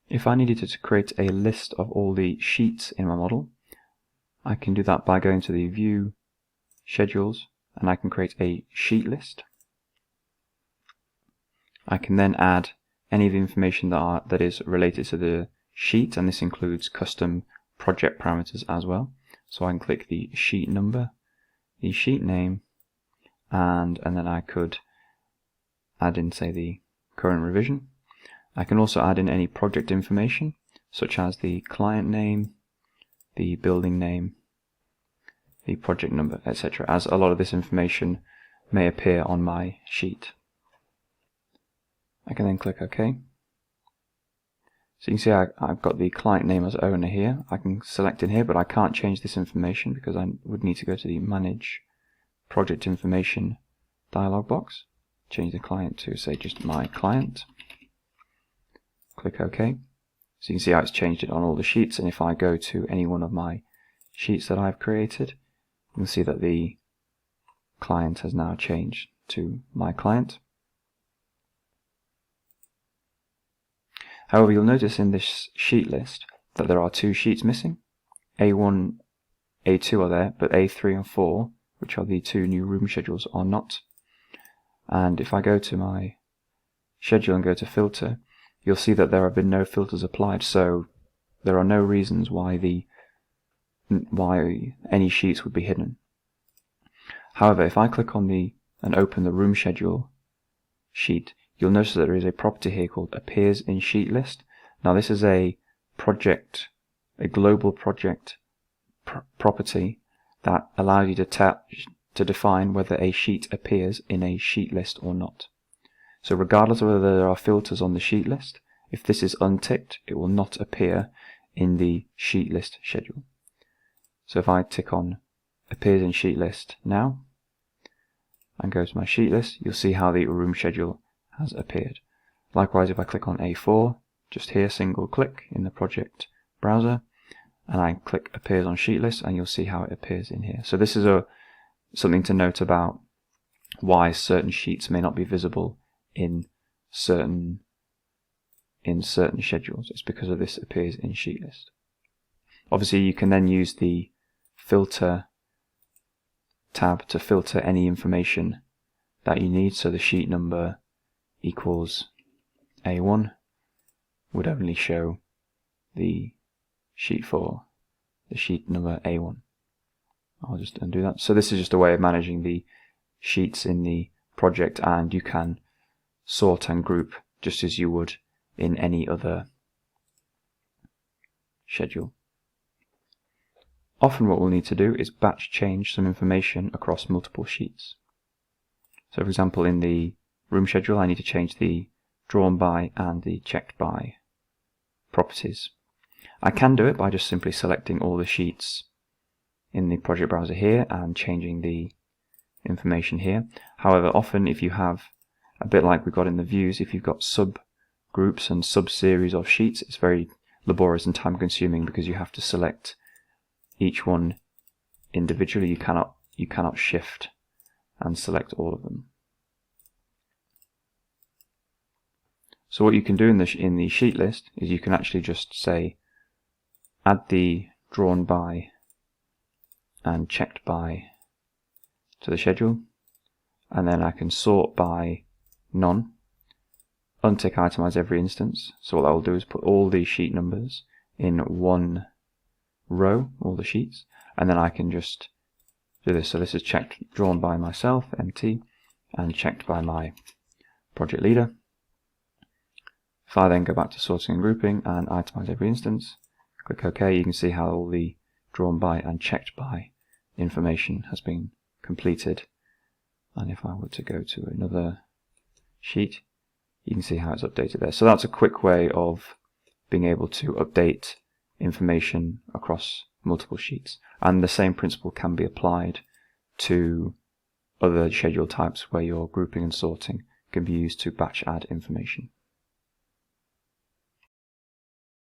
If I needed to create a list of all the sheets in my model, I can do that by going to the View, Schedules, and I can create a sheet list. I can then add any of the information that is related to the sheet, and this includes custom project parameters as well. So I can click the sheet number, the sheet name, and then I could add in, say, the current revision. I can also add in any project information, such as the client name, the building name, the project number, etc., as a lot of this information may appear on my sheet. I can then click OK. So you can see I've got the client name as owner here. I can select in here, but I can't change this information because I would need to go to the Manage Project Information dialog box. Change the client to, say, just my client. Click OK. So you can see how it's changed it on all the sheets, and if I go to any one of my sheets that I've created, you can see that the client has now changed to my client. However, you'll notice in this sheet list that there are two sheets missing. A1, A2 are there, but A3 and 4, which are the two new room schedules, are not. And if I go to my schedule and go to filter, you'll see that there have been no filters applied, so there are no reasons why any sheets would be hidden. However, if I click on and open the room schedule sheet, you'll notice that there is a property here called Appears in Sheet List. Now this is a global project property that allows you to define whether a sheet appears in a sheet list or not. So regardless of whether there are filters on the sheet list, if this is unticked, it will not appear in the sheet list schedule. So if I tick on Appears in Sheet List now and go to my sheet list, you'll see how the room schedule has appeared. Likewise, if I click on A4, just here, single click in the project browser, and I click Appears on Sheet List, and you'll see how it appears in here. So this is something to note about why certain sheets may not be visible in certain schedules. It's because of this Appears in Sheet List. Obviously, you can then use the Filter tab to filter any information that you need. So the sheet number equals A1 would only show the sheet for the sheet number A1. I'll just undo that. So this is just a way of managing the sheets in the project, and you can sort and group just as you would in any other schedule. Often what we'll need to do is batch change some information across multiple sheets. So for example, in the room schedule, I need to change the drawn by and the checked by properties. I can do it by just simply selecting all the sheets in the project browser here and changing the information here. However, often if you have, a bit like we've got in the views, if you've got subgroups and sub-series of sheets, it's very laborious and time consuming because you have to select each one individually. You cannot shift and select all of them. So what you can do in the sheet list is you can actually just say add the drawn by and checked by to the schedule, and then I can sort by none, untick itemize every instance. So what that will do is put all the sheet numbers in one row, all the sheets, and then I can just do this. So this is checked, drawn by myself, MT, and checked by my project leader. If I then go back to sorting and grouping and itemize every instance, click OK, you can see how all the drawn by and checked by information has been completed. And if I were to go to another sheet, you can see how it's updated there. So that's a quick way of being able to update information across multiple sheets. And the same principle can be applied to other schedule types where your grouping and sorting can be used to batch add information.